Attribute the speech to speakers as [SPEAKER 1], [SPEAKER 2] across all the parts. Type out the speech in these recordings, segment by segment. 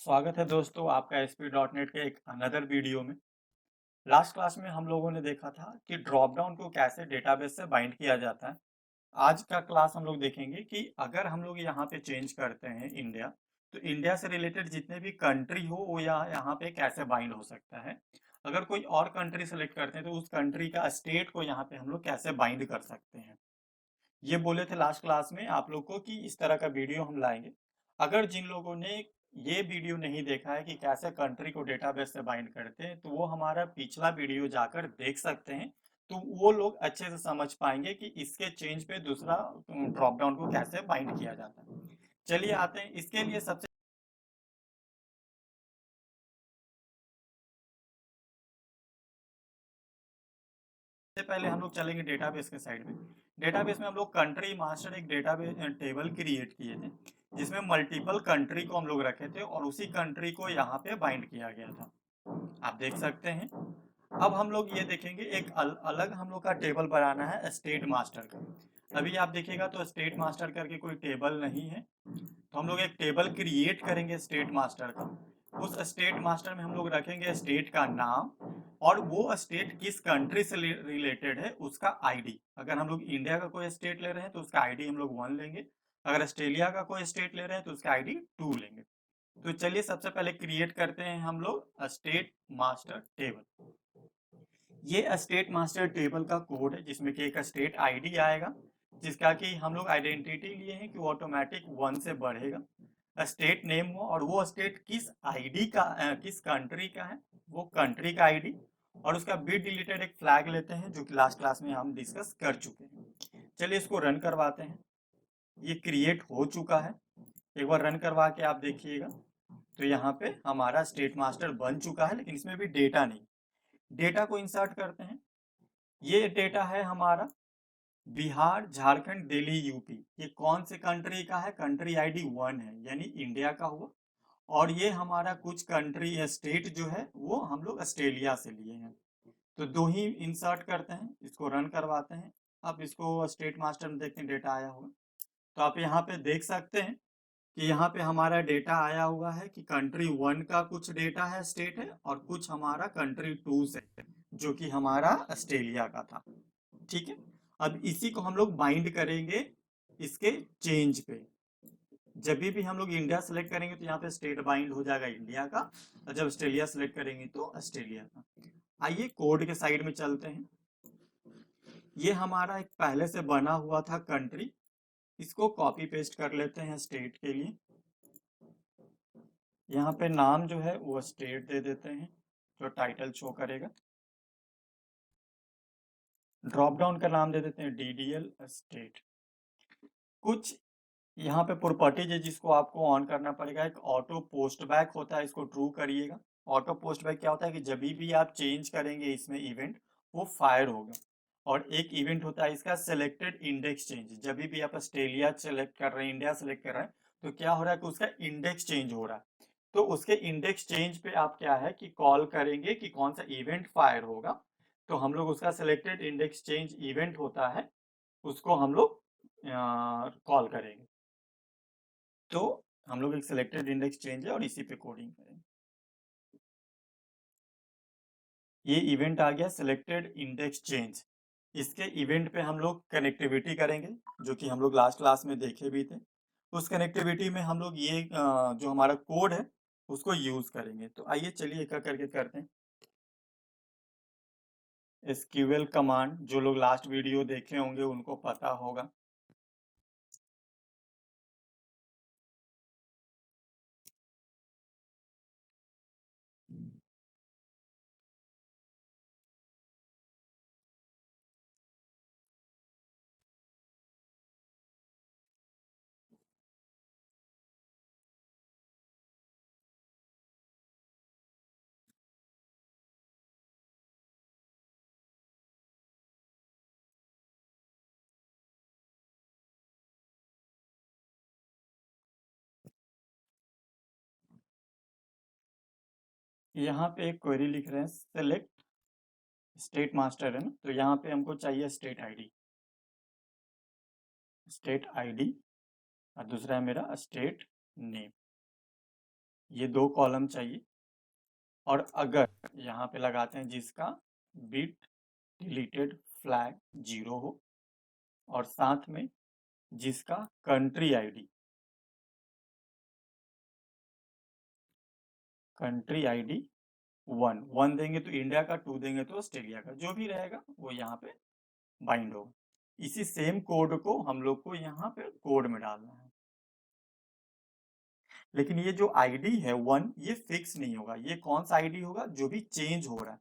[SPEAKER 1] स्वागत है दोस्तों आपका ASP.NET के एक अनदर वीडियो में। लास्ट क्लास में हम लोगों ने देखा था कि ड्रॉप डाउन को कैसे डेटाबेस से बाइंड किया जाता है। आज का क्लास हम लोग देखेंगे कि अगर हम लोग यहाँ पे चेंज करते हैं इंडिया, तो इंडिया से रिलेटेड जितने भी कंट्री हो वो यहाँ पे कैसे बाइंड हो सकता है। अगर कोई और कंट्री सेलेक्ट करते हैं तो उस कंट्री का स्टेट को यहाँ पे हम लोग कैसे बाइंड कर सकते हैं। ये बोले थे लास्ट क्लास में आप लोग को कि इस तरह का वीडियो हम लाएंगे। अगर जिन लोगों ने ये वीडियो नहीं देखा है कि कैसे कंट्री को डेटाबेस से बाइंड करते हैं, तो वो हमारा पिछला वीडियो जाकर देख सकते हैं। तो वो लोग अच्छे से समझ पाएंगे कि इसके चेंज पे दूसरा ड्रॉप डाउन को कैसे बाइंड किया जाता है। चलिए आते हैं इसके लिए सबसे पहले हम लोग चलेंगे डेटाबेस के साइड में। डेटाबेस में हम लोग कंट्री मास्टर एक डेटाबेस टेबल क्रिएट किए थे, जिसमें मल्टीपल कंट्री को हम लोग रखे थे और उसी कंट्री को यहाँ पे बाइंड किया गया था। आप देख सकते हैं। अब हम लोग ये देखेंगे एक अलग हम लोग का टेबल बनाना है स्टेट मास्टर का। अभी आप देखिएगा तो स्टेट मास्टर करके कोई टेबल नहीं है, तो हम लोग एक टेबल क्रिएट करेंगे स्टेट मास्टर का। उस स्टेट मास्टर में हम लोग रखेंगे स्टेट का नाम और वो स्टेट किस कंट्री से रिलेटेड है उसका आईडी। अगर हम लोग इंडिया का कोई स्टेट ले रहे हैं तो उसका आईडी हम लोग 1 लेंगे। अगर ऑस्ट्रेलिया का कोई स्टेट ले रहे हैं तो उसका आईडी 2 लेंगे। तो चलिए सबसे पहले क्रिएट करते हैं हम लोग स्टेट मास्टर टेबल। ये स्टेट मास्टर टेबल का कोड है जिसमें कि एक स्टेट आईडी आएगा, जिसका कि हम लोग आइडेंटिटी लिए हैं कि वो ऑटोमेटिक 1 से बढ़ेगा। स्टेट नेम हुआ और वो स्टेट किस आईडी का किस कंट्री का है, वो कंट्री का आईडी। और उसका बिट डिलीटेड एक फ्लैग लेते हैं जो कि लास्ट क्लास में हम डिस्कस कर चुके हैं। चलिए इसको रन करवाते हैं। ये क्रिएट हो चुका है। एक बार रन करवा के आप देखिएगा तो यहाँ पे हमारा स्टेट मास्टर बन चुका है, लेकिन इसमें भी डेटा नहीं। डेटा को इंसर्ट करते हैं। ये डेटा है हमारा बिहार झारखंड दिल्ली यूपी। ये कौन से कंट्री का है? कंट्री आईडी 1 है यानी इंडिया का हुआ। और ये हमारा कुछ कंट्री स्टेट जो है वो हम लोग ऑस्ट्रेलिया से लिए हैं। तो दो ही इंसर्ट करते हैं, इसको रन करवाते हैं। अब इसको स्टेट मास्टर में देखते हैं डेटा आया होगा। तो आप यहाँ पे देख सकते हैं कि यहाँ पे हमारा डेटा आया हुआ है कि कंट्री 1 का कुछ डेटा है, स्टेट है, और कुछ हमारा कंट्री 2 से है, जो कि हमारा ऑस्ट्रेलिया का था। ठीक है। अब इसी को हम लोग बाइंड करेंगे इसके चेंज पे। जब भी हम लोग इंडिया सेलेक्ट करेंगे तो यहाँ पे स्टेट बाइंड हो जाएगा इंडिया का, और जब ऑस्ट्रेलिया सेलेक्ट करेंगे तो ऑस्ट्रेलिया का। आइए कोड के साइड में चलते हैं। ये हमारा एक पहले से बना हुआ था कंट्री, इसको कॉपी पेस्ट कर लेते हैं स्टेट के लिए। यहाँ पे नाम जो है वो स्टेट दे देते हैं, जो टाइटल शो करेगा। ड्रॉप डाउन का नाम दे देते हैं DDL स्टेट। कुछ यहाँ पे प्रॉपर्टीज है जिसको आपको ऑन करना पड़ेगा। एक ऑटो पोस्ट बैक होता है, इसको ट्रू करिएगा। ऑटो पोस्ट बैक क्या होता है कि जब भी आप चेंज करेंगे इसमें इवेंट, वो फायर होगा। और एक इवेंट होता है इसका सिलेक्टेड इंडेक्स चेंज। जब भी आप ऑस्ट्रेलिया सेलेक्ट कर रहे हैं, इंडिया सेलेक्ट कर रहे हैं, तो क्या हो रहा है कि उसका इंडेक्स चेंज हो रहा है। तो उसके इंडेक्स चेंज पे आप क्या है कि कॉल करेंगे कि कौन सा इवेंट फायर होगा। तो हम लोग उसका सिलेक्टेड इंडेक्स चेंज इवेंट होता है, उसको हम लोग कॉल करेंगे। तो हम लोग एक सिलेक्टेड इंडेक्स चेंज है और इसी पे कोडिंग करेंगे। ये इवेंट आ गया सिलेक्टेड इंडेक्स चेंज। इसके इवेंट पे हम लोग कनेक्टिविटी करेंगे, जो कि हम लोग लास्ट क्लास में देखे भी थे। उस कनेक्टिविटी में हम लोग ये जो हमारा कोड है उसको यूज करेंगे। तो आइए चलिए एक एक करके करते हैं। SQL कमांड, जो लोग लास्ट वीडियो देखे होंगे उनको पता होगा। यहाँ पे एक क्वेरी लिख रहे हैं, सेलेक्ट स्टेट मास्टर है ना, तो यहाँ पे हमको चाहिए स्टेट आईडी। स्टेट आईडी और दूसरा है मेरा स्टेट नेम। ये 2 कॉलम चाहिए। और अगर यहाँ पे लगाते हैं जिसका बिट डिलीटेड फ्लैग 0 हो, और साथ में जिसका कंट्री आईडी 1 देंगे तो इंडिया का, 2 देंगे तो ऑस्ट्रेलिया का, जो भी रहेगा वो यहाँ पे बाइंड होगा। इसी सेम कोड को हम लोग को यहाँ पे कोड में डालना है। लेकिन ये जो आईडी है 1, ये फिक्स नहीं होगा। ये कौन सा आईडी होगा? जो भी चेंज हो रहा है।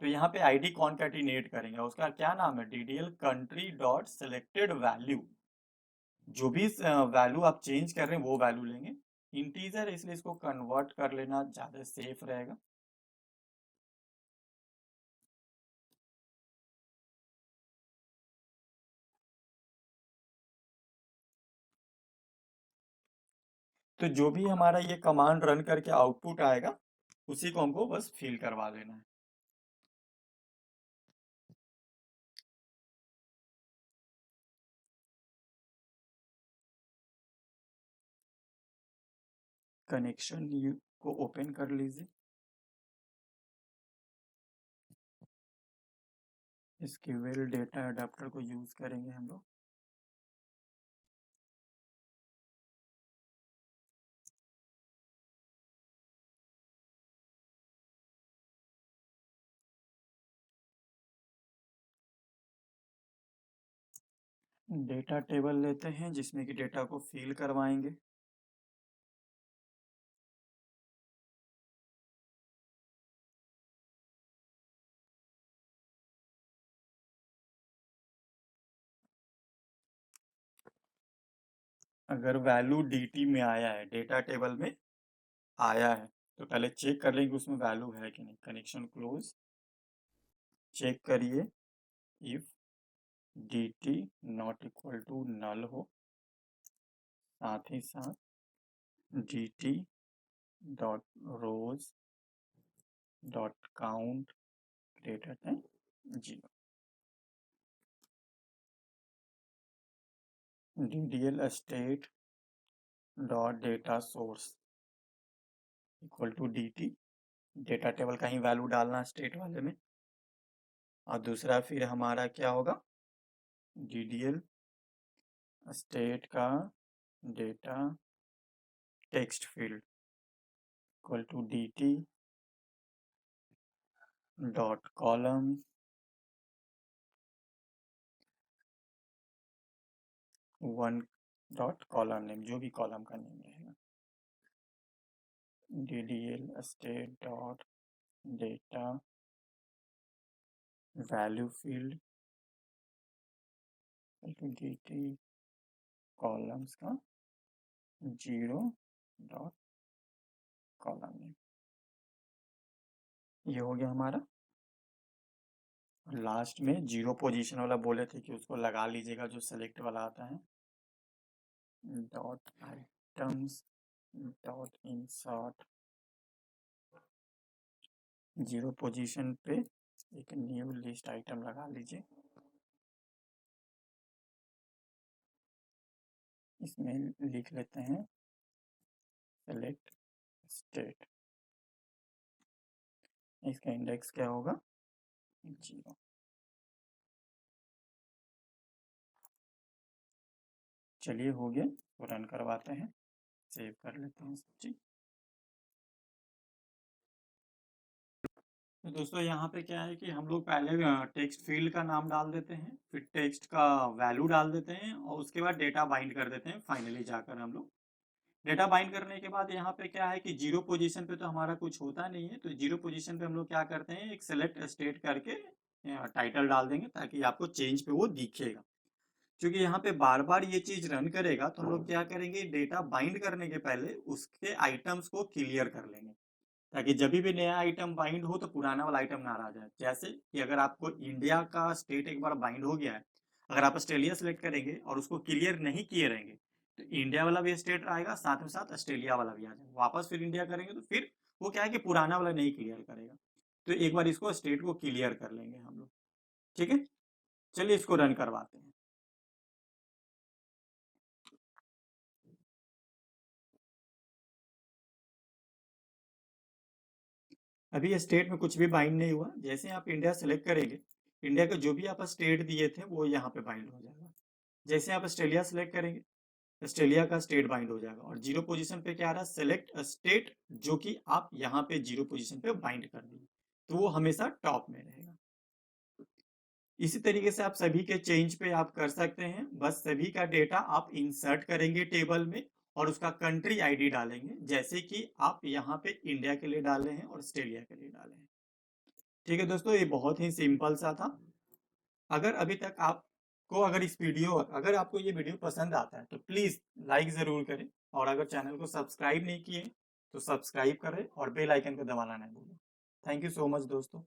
[SPEAKER 1] तो यहाँ पे आईडी कॉन्कैटिनेट करेंगे, उसका क्या नाम है? DDL country dot selected value. जो भी वैल्यू आप चेंज कर रहे हैं वो वैल्यू लेंगे। इंटीजर है इसलिए इसको कन्वर्ट कर लेना ज्यादा सेफ रहेगा। तो जो भी हमारा ये कमांड रन करके आउटपुट आएगा, उसी को हमको बस फिल करवा लेना है। कनेक्शन को ओपन कर लीजिए। SQL डेटा अडेप्टर को यूज करेंगे हम लोग। डेटा टेबल लेते हैं जिसमें कि डेटा को फिल करवाएंगे। अगर वैल्यू DT में आया है, डेटा टेबल में आया है, तो पहले चेक कर लेंगे उसमें वैल्यू है कि नहीं। कनेक्शन क्लोज, चेक करिए if DT not equal to null हो, साथ ही साथ DT dot rows dot count greater than 0। DDL state dot data source equal to DT। Data table का ही वैल्यू डालना स्टेट वाले में। और दूसरा फिर हमारा क्या होगा? DDL स्टेट का data text field equal to DT dot column 1 dot column name, जो भी कॉलम का नेम रहेगा। DDL state dot data value field DT columns का 0 डॉट कॉलम नेम। ये हो गया हमारा। लास्ट में 0 पोजीशन वाला बोले थे कि उसको लगा लीजिएगा, जो सेलेक्ट वाला आता है। Dot items dot insert 0 position पे एक न्यू लिस्ट आइटम लगा लीजिए। इसमें लिख लेते हैं सेलेक्ट स्टेट। इसका इंडेक्स क्या होगा? 0। चलिए हो गया, तो रन करवाते हैं, सेव कर लेते हैं सब चीज। तो दोस्तों यहाँ पे क्या है कि हम लोग पहले टेक्स्ट फील्ड का नाम डाल देते हैं, फिर टेक्स्ट का वैल्यू डाल देते हैं, और उसके बाद डेटा बाइंड कर देते हैं। फाइनली जाकर हम लोग डेटा बाइंड करने के बाद यहाँ पे क्या है कि 0 पोजीशन पे तो हमारा कुछ होता नहीं है, तो 0 पोजीशन पे हम लोग क्या करते हैं, एक सेलेक्ट स्टेट करके टाइटल डाल देंगे, ताकि आपको चेंज पे वो दिखेगा। क्योंकि यहाँ पे बार बार ये चीज रन करेगा, तो हम लोग क्या करेंगे, डेटा बाइंड करने के पहले उसके आइटम्स को क्लियर कर लेंगे, ताकि जब भी नया आइटम बाइंड हो तो पुराना वाला आइटम ना आ जाए। जैसे कि अगर आपको इंडिया का स्टेट एक बार बाइंड हो गया है, अगर आप ऑस्ट्रेलिया सेलेक्ट करेंगे और उसको क्लियर नहीं किए रहेंगे, तो इंडिया वाला भी स्टेट आएगा, साथ में साथ ऑस्ट्रेलिया वाला भी आ जाएगा। वापस फिर इंडिया करेंगे तो फिर वो क्या है कि पुराना वाला नहीं क्लियर करेगा। तो एक बार इसको स्टेट को क्लियर कर लेंगे हम लोग। ठीक है, चलिए इसको रन करवाते हैं। अभी ये स्टेट में कुछ भी बाइंड नहीं हुआ, जैसे आप इंडिया सेलेक्ट करेंगे, इंडिया के जो भी आप स्टेट दिए थे वो यहाँ पे बाइंड हो जाएगा। जैसे आप ऑस्ट्रेलिया सेलेक्ट करेंगे, ऑस्ट्रेलिया का स्टेट बाइंड हो जाएगा, और 0 पोजीशन पे क्या आ रहा है, सेलेक्ट अ स्टेट, जो कि आप यहाँ पे 0 पोजीशन पे बाइंड कर दिए, तो वो हमेशा टॉप में रहेगा। इसी तरीके से आप सभी के चेंज पे आप कर सकते हैं, बस सभी का डेटा आप इंसर्ट करेंगे टेबल में और उसका कंट्री आईडी डालेंगे, जैसे कि आप यहाँ पे इंडिया के लिए डाले हैं और ऑस्ट्रेलिया के लिए डाले हैं। ठीक है दोस्तों, ये बहुत ही सिंपल सा था। अगर अभी तक आपको अगर आपको ये वीडियो पसंद आता है तो प्लीज़ लाइक ज़रूर करें, और अगर चैनल को सब्सक्राइब नहीं किए तो सब्सक्राइब करें और बेल आइकन को दबाना ना भूलें। थैंक यू सो मच दोस्तों।